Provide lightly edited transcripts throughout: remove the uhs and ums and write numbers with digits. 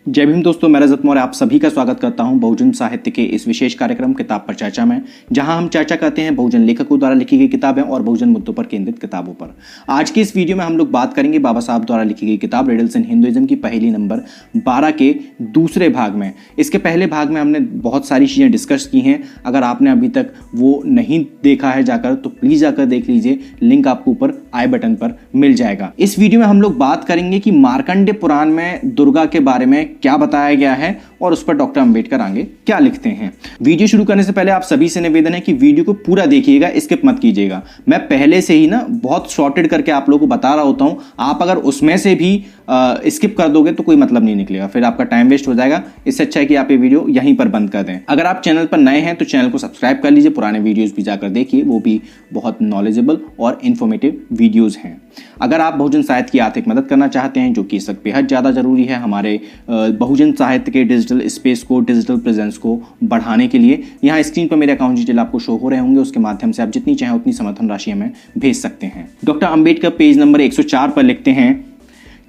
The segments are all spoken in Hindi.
जय भीम दोस्तों, मैं रजत मौर्य आप सभी का स्वागत करता हूं बहुजन साहित्य के इस विशेष कार्यक्रम किताब पर चर्चा में, जहां हम चर्चा करते हैं बहुजन लेखकों द्वारा लिखी गई किताबें और बहुजन मुद्दों पर केंद्रित किताबों पर। आज की इस वीडियो में हम लोग बात करेंगे बाबा साहब द्वारा लिखी गई किताब रिडल्स इन हिंदुइज्म की पहेली नंबर 12 के दूसरे भाग में। इसके पहले भाग में हमने बहुत सारी चीजें डिस्कस की हैं। अगर आपने अभी तक वो नहीं देखा है जाकर, तो प्लीज जाकर देख लीजिए, लिंक आपको ऊपर आई बटन पर मिल जाएगा। इस वीडियो में हम लोग बात करेंगे कि मार्कंडेय पुराण में दुर्गा के बारे में क्या बताया गया है और उस पर डॉक्टर अंबेडकर आगे क्या लिखते हैं। वीडियो शुरू करने से पहले आप सभी से निवेदन है कि वीडियो को पूरा देखिएगा, स्किप मत कीजिएगा। मैं पहले से ही ना बहुत शॉर्टेड करके आप लोगों को बता रहा होता हूं, आप अगर उसमें से भी स्किप कर दोगे तो कोई मतलब नहीं निकलेगा, फिर आपका टाइम वेस्ट हो जाएगा। इससे अच्छा है कि आप ये वीडियो यहीं पर बंद कर दें। अगर आप चैनल पर नए हैं तो चैनल को सब्सक्राइब कर लीजिए, पुराने वीडियोस भी जाकर देखिए, वो भी बहुत नॉलेजेबल और इन्फॉर्मेटिव वीडियोस हैं। अगर आप बहुजन साहित्य की आर्थिक मदद करना चाहते हैं, जो कि इस वक्त बेहद ज़्यादा जरूरी है हमारे बहुजन साहित्य के डिजिटल स्पेस को, डिजिटल प्रेजेंस को बढ़ाने के लिए, यहाँ स्क्रीन पर मेरे अकाउंट डिटेल आपको शो हो रहे होंगे, उसके माध्यम से आप जितनी चाहें उतनी समर्थन राशि हमें भेज सकते हैं। डॉक्टर अंबेडकर पेज नंबर 104 पर लिखते हैं,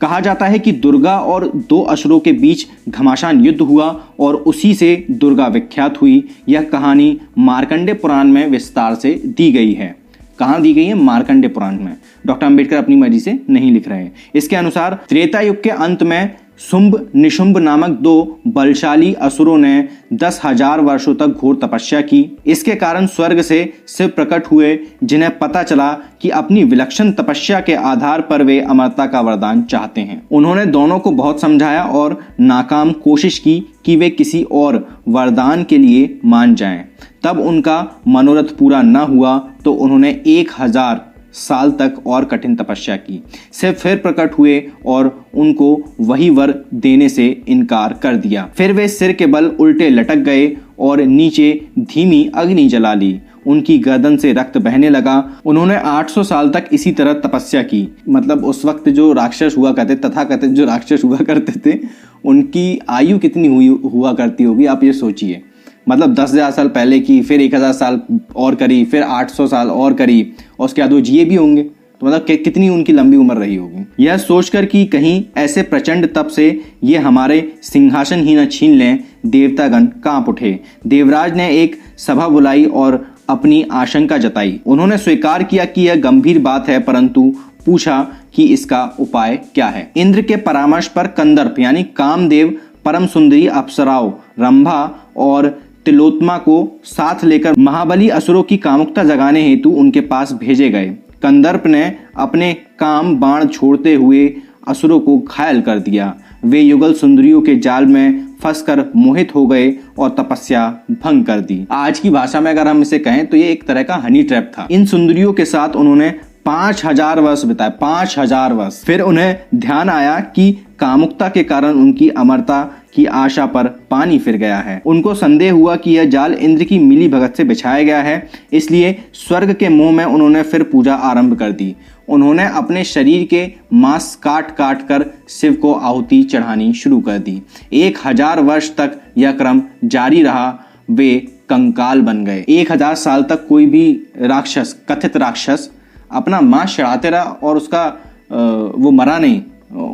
कहा जाता है कि दुर्गा और दो असुरों के बीच घमासान युद्ध हुआ और उसी से दुर्गा विख्यात हुई। यह कहानी मार्कंडेय पुराण में विस्तार से दी गई है। कहाँ दी गई है? मार्कंडेय पुराण में। डॉक्टर अंबेडकर अपनी मर्जी से नहीं लिख रहे हैं। इसके अनुसार त्रेता युग के अंत में शुंभ निशुंभ नामक दो बलशाली असुरों ने 10,000 वर्षों तक घोर तपस्या की। इसके कारण स्वर्ग से शिव प्रकट हुए, जिन्हें पता चला कि अपनी विलक्षण तपस्या के आधार पर वे अमरता का वरदान चाहते हैं। उन्होंने दोनों को बहुत समझाया और नाकाम कोशिश की कि वे किसी और वरदान के लिए मान जाएं। तब उनका मनोरथ पूरा न हुआ तो उन्होंने 1000 साल तक और कठिन तपस्या की। शिव फिर प्रकट हुए और उनको वही वर देने से इनकार कर दिया। फिर वे सिर के बल उल्टे लटक गए और नीचे धीमी अग्नि जला ली। उनकी गर्दन से रक्त बहने लगा। उन्होंने 800 साल तक इसी तरह तपस्या की। मतलब उस वक्त जो राक्षस हुआ करते, तथाकथित जो राक्षस हुआ करते थे, उनकी आयु कितनी हुआ करती होगी, आप ये सोचिए। मतलब 10,000 साल पहले की, फिर 1,000 साल और करी, फिर 800 साल और करी, और उसके बाद वो जिए भी होंगे, तो मतलब कितनी उनकी लंबी उम्र रही होगी। यह सोचकर कि कहीं ऐसे प्रचंड तप से ये हमारे सिंहासन ही न छीन लें, देवतागण कांप उठे। देवराज ने एक सभा बुलाई और अपनी आशंका जताई। उन्होंने स्वीकार किया कि यह गंभीर बात है, परंतु पूछा कि इसका उपाय क्या है। इंद्र के परामर्श पर कंदर्प यानी कामदेव परम सुंदरी अप्सराओं रंभा और तिलोत्तमा को साथ लेकर महाबली असुरों की कामुकता जगाने हेतु उनके पास भेजे गए। कंदर्प ने अपने काम बाण छोड़ते हुए असुरों को घायल कर दिया। वे युगल सुंदरियों के जाल में फंसकर मोहित हो गए और तपस्या भंग कर दी। आज की भाषा में अगर हम इसे कहें तो ये एक तरह का हनी ट्रैप था। इन सुंदरियों के साथ उन्होंने 5,000 वर्ष बिताए, 5,000 वर्ष। फिर उन्हें ध्यान आया कि कामुकता के कारण उनकी अमरता की आशा पर पानी फिर गया है। उनको संदेह हुआ कि यह जाल इंद्र की मिली भगत से बिछाया गया है, इसलिए स्वर्ग के मुंह में उन्होंने फिर पूजा आरंभ कर दी। उन्होंने अपने शरीर के मांस काट काट कर शिव को आहुति चढ़ानी शुरू कर दी। 1000 वर्ष तक यह क्रम जारी रहा। वे कंकाल बन गए। 1000 साल तक कोई भी राक्षस, कथित राक्षस, अपना मांस चढ़ाते रहा और उसका वो मरा नहीं।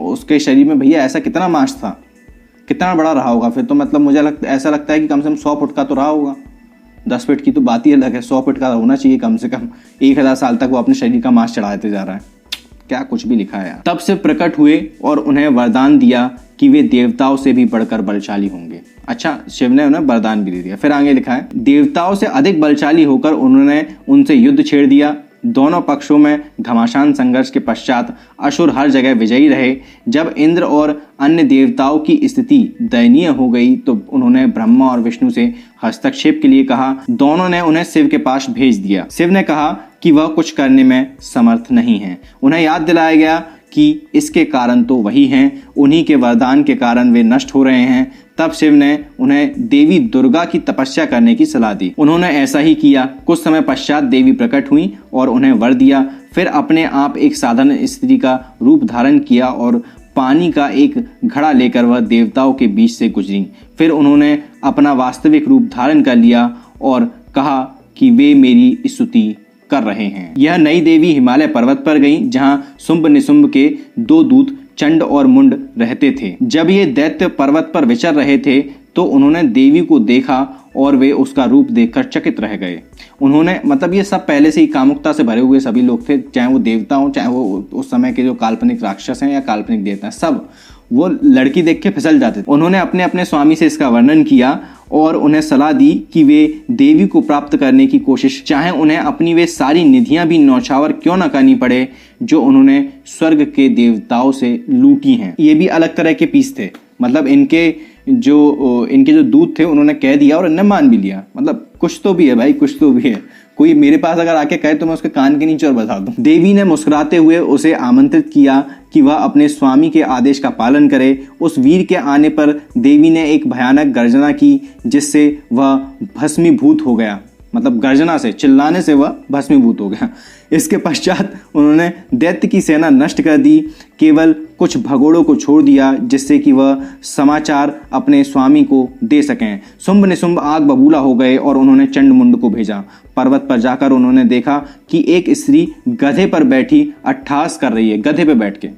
उसके शरीर में भैया ऐसा कितना मांस था, कितना बड़ा रहा होगा फिर तो। मतलब मुझे ऐसा लगता है कि कम से कम 100 फुट का तो रहा होगा। 10 फीट की तो बात ही अलग है, 100 फीट का होना चाहिए कम से कम। 1000 साल तक वो अपने शरीर का मांस चढ़ाते जा रहा है। क्या कुछ भी लिखा है यार। तब से प्रकट हुए और उन्हें वरदान दिया कि वे देवताओं से भी बढ़कर बलशाली होंगे। अच्छा, शिव ने उन्हें वरदान भी दे दिया। फिर आगे लिखा है, देवताओं से अधिक बलशाली होकर उन्होंने उनसे युद्ध छेड़ दिया। दोनों पक्षों में घमासान संघर्ष के पश्चात असुर हर जगह विजयी रहे। जब इंद्र और अन्य देवताओं की स्थिति दयनीय हो गई तो उन्होंने ब्रह्मा और विष्णु से हस्तक्षेप के लिए कहा। दोनों ने उन्हें शिव के पास भेज दिया। शिव ने कहा कि वह कुछ करने में समर्थ नहीं है। उन्हें याद दिलाया गया कि इसके कारण तो वही हैं, उन्हीं के वरदान के कारण वे नष्ट हो रहे हैं। तब शिव ने उन्हें देवी दुर्गा की तपस्या करने की सलाह दी। उन्होंने ऐसा ही किया। कुछ समय पश्चात देवी प्रकट हुई और उन्हें वर दिया। फिर अपने आप एक साधारण स्त्री का रूप धारण किया और पानी का एक घड़ा लेकर वह देवताओं के बीच से गुजरी। फिर उन्होंने अपना वास्तविक रूप धारण कर लिया और कहा कि वे मेरी स्तुति कर रहे हैं। यह नई देवी हिमालय पर्वत पर गई, जहां शुंभ निशुंभ के 2 दूत चंड और मुंड रहते थे। जब ये दैत्य पर्वत पर विचर रहे थे तो उन्होंने देवी को देखा और वे उसका रूप देखकर चकित रह गए। उन्होंने मतलब ये सब पहले से ही कामुकता से भरे हुए सभी लोग थे, चाहे वो देवता हो, चाहे वो उस समय के जो काल्पनिक राक्षस हैं या काल्पनिक देवता हैं, सब वो लड़की देख के फिसल जाते थे। उन्होंने अपने अपने स्वामी से इसका वर्णन किया और उन्हें सलाह दी कि वे देवी को प्राप्त करने की कोशिश, चाहे उन्हें अपनी वे सारी निधियां भी न्यौछावर क्यों न करनी पड़े जो उन्होंने स्वर्ग के देवताओं से लूटी हैं। ये भी अलग तरह के पीस थे, मतलब इनके जो दूत थे उन्होंने कह दिया और इन्हें मान भी लिया। मतलब कुछ तो भी है भाई, कुछ तो भी है। कोई मेरे पास अगर आके कहे तो मैं उसके कान के नीचे और बता दूं। देवी ने मुस्कुराते हुए उसे आमंत्रित किया कि वह अपने स्वामी के आदेश का पालन करे। उस वीर के आने पर देवी ने एक भयानक गर्जना की जिससे वह भस्मीभूत हो गया। मतलब गर्जना से, चिल्लाने से वह भस्मीभूत हो गया। इसके पश्चात उन्होंने दैत्य की सेना नष्ट कर दी, केवल कुछ भगोड़ों को छोड़ दिया जिससे कि वह समाचार अपने स्वामी को दे सकें। शुंभ निशुंभ आग बबूला हो गए और उन्होंने चंड मुंड को भेजा। पर्वत पर जाकर उन्होंने देखा कि एक स्त्री गधे पर बैठी अट्ठास कर रही है, गधे पे बैठ के,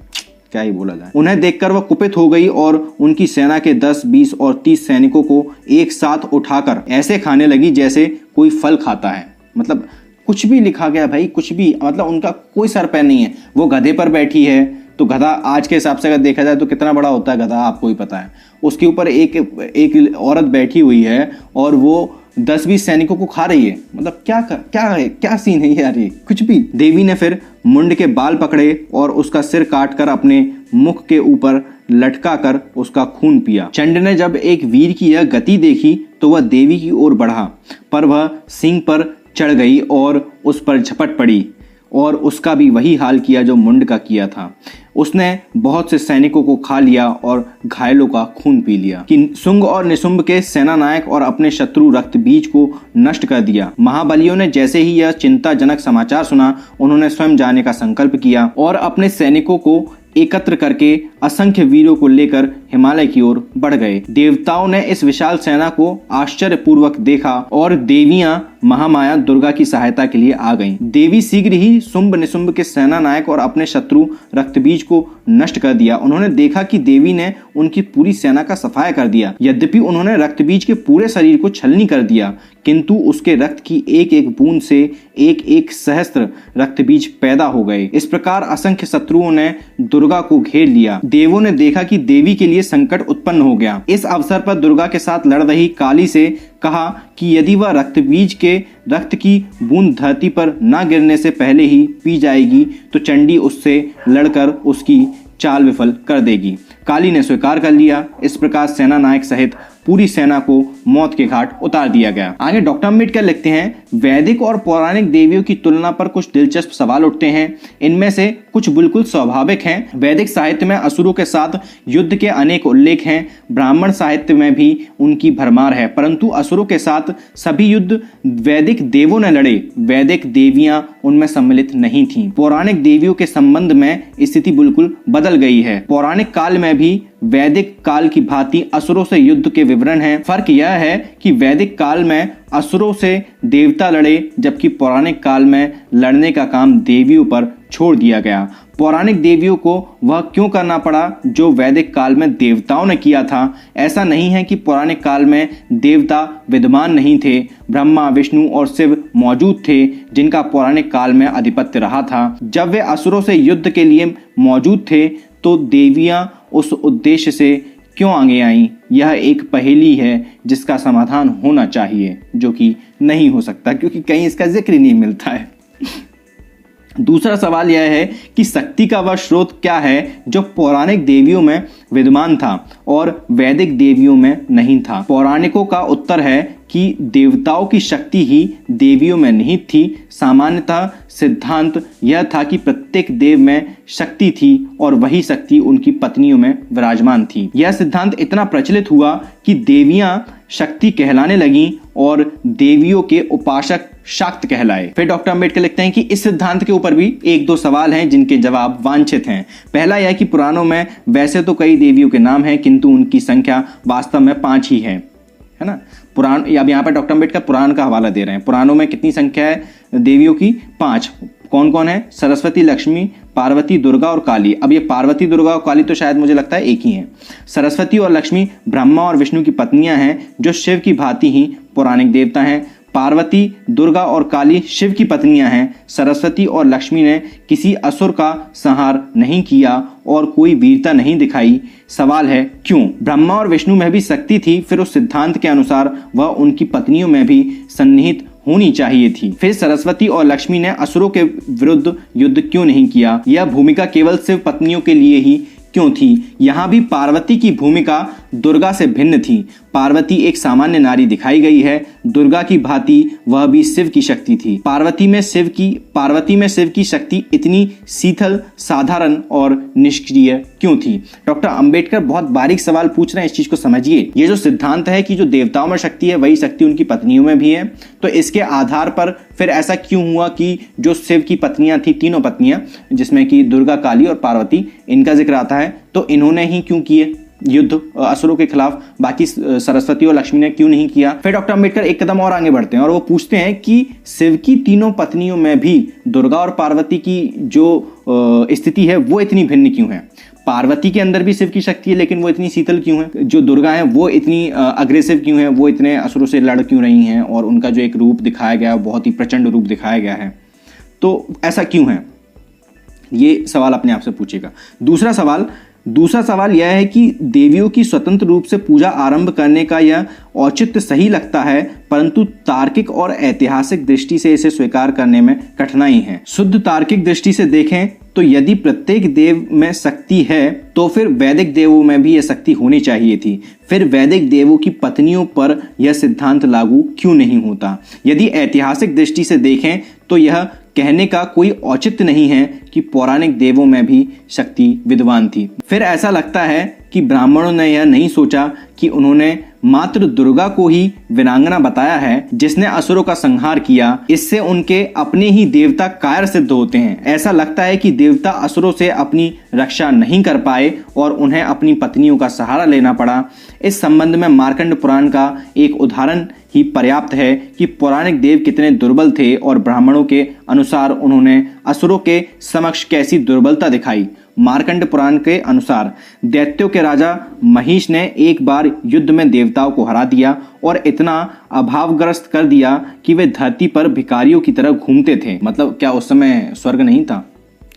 क्या ही बोला जाए। उन्हें देखकर वह कुपित हो गई और उनकी सेना के 10, 20 और 30 सैनिकों को एक साथ उठाकर ऐसे खाने लगी जैसे कोई फल खाता है। मतलब कुछ भी लिखा गया भाई, कुछ भी, मतलब उनका कोई सर पैर नहीं है। वो गधे पर बैठी है तो गधा आज के हिसाब से अगर देखा जाए तो कितना बड़ा होता है गधा, आपको ही पता है। उसके ऊपर एक औरत बैठी हुई है और वो 10-20 सैनिकों को खा रही है। मतलब क्या सीन है यार ये, कुछ भी। देवी ने फिर मुंड के बाल पकड़े और उसका सिर काटकर अपने मुख के ऊपर लटका कर उसका खून पिया। चंड ने जब एक वीर की यह गति देखी तो वह देवी की ओर बढ़ा, पर वह सिंह पर चढ़ गई और उस पर झपट पड़ी और उसका भी वही हाल किया जो मुंड का किया था। उसने बहुत से सैनिकों को खा लिया और घायलों का खून पी लिया। कि शुंग और निशुंभ के सेना नायक और अपने शत्रु रक्तबीज को नष्ट कर दिया। महाबलियों ने जैसे ही यह चिंताजनक समाचार सुना, उन्होंने स्वयं जाने का संकल्प किया और अपने सैनिकों को एकत्र करके असंख्य वीरों को लेकर हिमालय की ओर बढ़ गए। देवताओं ने इस विशाल सेना को आश्चर्यपूर्वक देखा और देवियां महामाया दुर्गा की सहायता के लिए आ गईं। देवी शीघ्र ही शुंभ निशुंभ के सेना नायक और अपने शत्रु रक्तबीज को नष्ट कर दिया। उन्होंने देखा कि देवी ने उनकी पूरी सेना का सफाया कर दिया। यद्यपि उन्होंने रक्तबीज के पूरे शरीर को छलनी कर दिया, किंतु उसके रक्त की एक एक बूंद से एक एक सहस्त्र रक्तबीज पैदा हो गए। इस प्रकार असंख्य शत्रुओं ने दुर्गा को घेर लिया। देवों ने देखा कि देवी के लिए संकट उत्पन्न हो गया। इस अवसर पर दुर्गा के साथ लड़ रही काली से कहा कि यदि वह रक्तबीज के रक्त की बूंद धरती पर न गिरने से पहले ही पी जाएगी तो चंडी उससे लड़कर उसकी चाल विफल कर देगी। काली ने स्वीकार कर लिया। इस प्रकार सेना नायक सहित पूरी सेना को मौत के घाट उतार दिया गया। आगे डॉक्टर अम्बेडकर लिखते हैं, वैदिक और पौराणिक देवियों की तुलना पर कुछ दिलचस्प सवाल उठते हैं। इनमें से कुछ बिल्कुल स्वाभाविक हैं। वैदिक साहित्य में असुरों के साथ युद्ध के अनेक उल्लेख हैं। ब्राह्मण साहित्य में भी उनकी भरमार है, परंतु असुरों के साथ सभी युद्ध वैदिक देवों ने लड़े। वैदिक देवियां उनमें सम्मिलित नहीं थीं। पौराणिक देवियों के संबंध में स्थिति बिल्कुल बदल गई है। पौराणिक काल में भी वैदिक काल की भांति असुरों से युद्ध के विवरण हैं। फर्क यह है कि वैदिक काल में असुरों से देवता लड़े, जबकि पौराणिक काल में लड़ने का काम देवियों पर छोड़ दिया गया। पौराणिक देवियों को वह क्यों करना पड़ा जो वैदिक काल में देवताओं ने किया था? ऐसा नहीं है कि पौराणिक काल में देवता विद्यमान नहीं थे। ब्रह्मा, विष्णु और शिव मौजूद थे, जिनका पौराणिक काल में आधिपत्य रहा था। जब वे असुरों से युद्ध के लिए मौजूद थे तो देवियां उस उद्देश्य से क्यों आगे आईं? यह एक पहेली है जिसका समाधान होना चाहिए, जो कि नहीं हो सकता क्योंकि कहीं इसका जिक्र ही नहीं मिलता है। दूसरा सवाल यह है कि शक्ति का वह स्रोत क्या है जो पौराणिक देवियों में विद्यमान था और वैदिक देवियों में नहीं था? पौराणिकों का उत्तर है कि देवताओं की शक्ति ही देवियों में निहित थी। सामान्यतः सिद्धांत यह था कि प्रत्येक देव में शक्ति थी और वही शक्ति उनकी पत्नियों में विराजमान थी। यह सिद्धांत इतना प्रचलित हुआ कि देवियां शक्ति कहलाने लगीं और देवियों के उपासक शाक्त कहलाए। फिर डॉक्टर अम्बेडकर लिखते हैं कि इस सिद्धांत के ऊपर भी एक दो सवाल हैं जिनके जवाब वांछित हैं। पहला यह कि पुराणों में वैसे तो कई देवियों के नाम हैं, किंतु उनकी संख्या वास्तव में 5 ही है ना। पुराण, अब यहाँ पर डॉक्टर अम्बेडकर पुराण का हवाला दे रहे हैं। पुराणों में कितनी संख्या है देवियों की? 5। कौन कौन है? सरस्वती, लक्ष्मी, पार्वती, दुर्गा और काली। अब ये पार्वती, दुर्गा और काली तो शायद मुझे लगता है एक ही हैं। सरस्वती और लक्ष्मी ब्रह्मा और विष्णु की पत्नियां हैं जो शिव की भांति ही पौराणिक देवता हैं। पार्वती, दुर्गा और काली शिव की पत्नियां हैं। सरस्वती और लक्ष्मी ने किसी असुर का संहार नहीं किया और कोई वीरता नहीं दिखाई। सवाल है क्यों? ब्रह्मा और विष्णु में भी शक्ति थी, फिर उस सिद्धांत के अनुसार वह उनकी पत्नियों में भी सन्निहित होनी चाहिए थी। फिर सरस्वती और लक्ष्मी ने असुरों के विरुद्ध युद्ध क्यों नहीं किया? यह भूमिका केवल शिव पत्नियों के लिए ही क्यों थी? यहाँ भी पार्वती की भूमिका दुर्गा से भिन्न थी। पार्वती एक सामान्य नारी दिखाई गई है, दुर्गा की भांति वह भी शिव की शक्ति थी। पार्वती में शिव की शक्ति इतनी शीतल, साधारण और निष्क्रिय क्यों थी? डॉक्टर अंबेडकर बहुत बारीक सवाल पूछ रहे हैं, इस चीज को समझिए। ये जो सिद्धांत है कि जो देवताओं में शक्ति है वही शक्ति उनकी पत्नियों में भी है, तो इसके आधार पर फिर ऐसा क्यों हुआ कि जो शिव की पत्नियां थी, तीनों पत्नियां जिसमें कि दुर्गा, काली और पार्वती, इनका जिक्र आता है, तो इन्होंने ही क्यों किए युद्ध असुरों के खिलाफ, बाकी सरस्वती और लक्ष्मी ने क्यों नहीं किया? फिर डॉक्टर अंबेडकर एक कदम और आगे बढ़ते हैं और वो पूछते हैं कि शिव की तीनों पत्नियों में भी दुर्गा और पार्वती की जो स्थिति है वो इतनी भिन्न क्यों है? पार्वती के अंदर भी शिव की शक्ति है लेकिन वो इतनी शीतल क्यों है? जो दुर्गा है वो इतनी अग्रेसिव क्यों है? वो इतने असुरों से लड़ क्यों रही हैं? और उनका जो एक रूप दिखाया गया है बहुत ही प्रचंड रूप दिखाया गया है, तो ऐसा क्यों है? ये सवाल अपने आप से पूछेगा। दूसरा सवाल यह है कि देवियों की स्वतंत्र रूप से पूजा आरंभ करने का यह औचित्य सही लगता है, परंतु तार्किक और ऐतिहासिक दृष्टि से इसे स्वीकार करने में कठिनाई है। शुद्ध तार्किक दृष्टि से देखें तो यदि प्रत्येक देव में शक्ति है तो फिर वैदिक देवों में भी यह शक्ति होनी चाहिए थी। फिर वैदिक देवों की पत्नियों पर यह सिद्धांत लागू क्यों नहीं होता? यदि ऐतिहासिक दृष्टि से देखें तो यह कहने का कोई औचित्य नहीं है कि पौराणिक देवों में भी शक्ति विद्वान थी। फिर ऐसा लगता है कि ब्राह्मणों ने यह नहीं सोचा कि उन्होंने मात्र दुर्गा को ही वीरांगना बताया है जिसने असुरों का संहार किया, इससे उनके अपने ही देवता कायर सिद्ध होते हैं। ऐसा लगता है कि देवता असुरों से अपनी रक्षा नहीं कर पाए और उन्हें अपनी पत्नियों का सहारा लेना पड़ा। इस संबंध में मार्कंड पुराण का एक उदाहरण ही पर्याप्त है कि पौराणिक देव कितने दुर्बल थे और ब्राह्मणों के अनुसार उन्होंने असुरों के समक्ष कैसी दुर्बलता दिखाई। मार्कंड पुराण के अनुसार दैत्यों के राजा महिष ने एक बार युद्ध में देवताओं को हरा दिया और इतना अभावग्रस्त कर दिया कि वे धरती पर भिखारियों की तरह घूमते थे। मतलब क्या उस समय स्वर्ग नहीं था?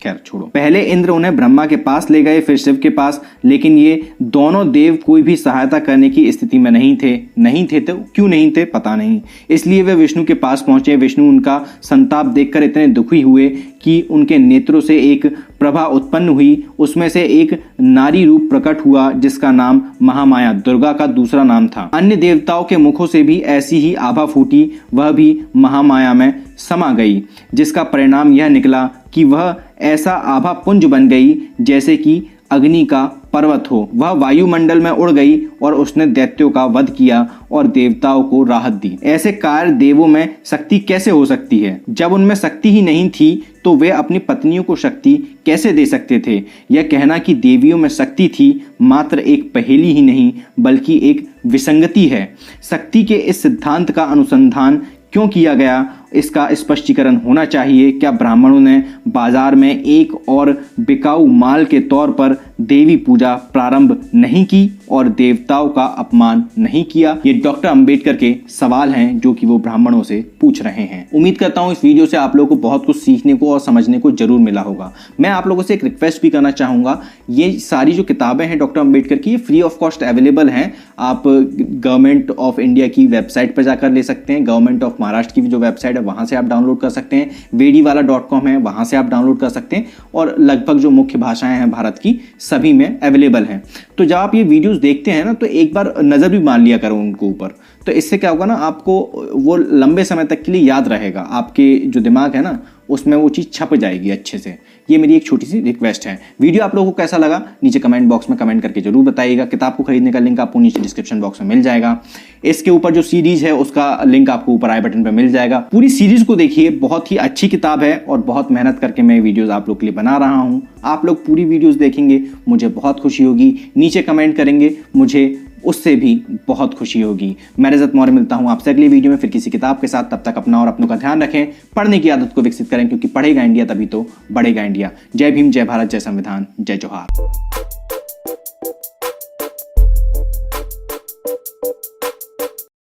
खैर छोड़ो। पहले इंद्र उन्हें ब्रह्मा के पास ले गए, फिर शिव के पास, लेकिन ये दोनों देव कोई भी सहायता करने की स्थिति में नहीं थे तो क्यों नहीं थे पता नहीं। इसलिए वे विष्णु के पास पहुंचे। विष्णु उनका संताप देखकर इतने दुखी हुए कि उनके नेत्रों से एक प्रभा उत्पन्न हुई। उसमें से एक नारी रूप प्रकट हुआ जिसका नाम महामाया, दुर्गा का दूसरा नाम था। अन्य देवताओं के मुखों से भी ऐसी ही आभा फूटी, वह भी महामाया में समा गई, जिसका परिणाम यह निकला कि वह ऐसा आभा पुंज बन गई जैसे कि अग्नि का पर्वत हो। वह वायुमंडल में उड़ गई और उसने दैत्यों का वध किया और देवताओं को राहत दी। ऐसे कार्य देवों में शक्ति कैसे हो सकती है? जब उनमें शक्ति ही नहीं थी तो वे अपनी पत्नियों को शक्ति कैसे दे सकते थे? यह कहना कि देवियों में शक्ति थी मात्र एक पहेली ही नहीं बल्कि एक विसंगति है। शक्ति के इस सिद्धांत का अनुसंधान क्यों किया गया, इसका स्पष्टीकरण होना चाहिए। क्या ब्राह्मणों ने बाजार में एक और बिकाऊ माल के तौर पर देवी पूजा प्रारंभ नहीं की और देवताओं का अपमान नहीं किया? ये डॉक्टर अंबेडकर के सवाल हैं जो कि वो ब्राह्मणों से पूछ रहे हैं। उम्मीद करता हूँ इस वीडियो से आप लोगों को बहुत कुछ सीखने को और समझने को जरूर मिला होगा। मैं आप लोगों से एक रिक्वेस्ट भी करना चाहूंगा, ये सारी जो किताबें हैं डॉक्टर अंबेडकर की, ये फ्री ऑफ कॉस्ट अवेलेबल हैं। आप गवर्नमेंट ऑफ इंडिया की वेबसाइट पर जाकर ले सकते हैं, गवर्नमेंट ऑफ महाराष्ट्र की जो वेबसाइट है वहां से आप डाउनलोड कर सकते हैं, वेडीवाला.com है वहां से आप डाउनलोड कर सकते हैं और लगभग जो मुख्य भाषाएं हैं भारत की सभी में अवेलेबल हैं। तो जब आप ये वीडियोस देखते हैं ना तो एक बार नजर भी मार लिया करो उनको ऊपर, तो इससे क्या होगा ना, आपको वो लंबे समय तक के लिए याद रहेगा। आपके जो दिमाग है ना उसमें वो चीज़ छप जाएगी अच्छे से। ये मेरी एक छोटी सी रिक्वेस्ट है। वीडियो आप लोगों को कैसा लगा नीचे कमेंट बॉक्स में कमेंट करके जरूर बताइएगा। किताब को खरीदने का लिंक आपको नीचे डिस्क्रिप्शन बॉक्स में मिल जाएगा। इसके ऊपर जो सीरीज है उसका लिंक आपको ऊपर आई बटन पर मिल जाएगा। पूरी सीरीज को देखिए, बहुत ही अच्छी किताब है और बहुत मेहनत करके मैं वीडियोस आप लोग के लिए बना रहा हूँ। आप लोग पूरी वीडियोस देखेंगे, मुझे बहुत खुशी होगी। नीचे कमेंट करेंगे, मुझे उससे भी बहुत खुशी होगी। मैं रजत मौर्य मिलता हूं आपसे अगली वीडियो में फिर किसी किताब के साथ। तब तक अपना और अपनों का ध्यान रखें, पढ़ने की आदत को विकसित करें, क्योंकि पढ़ेगा इंडिया तभी तो बढ़ेगा इंडिया। जय भीम, जय भारत, जय संविधान, जय जोहार।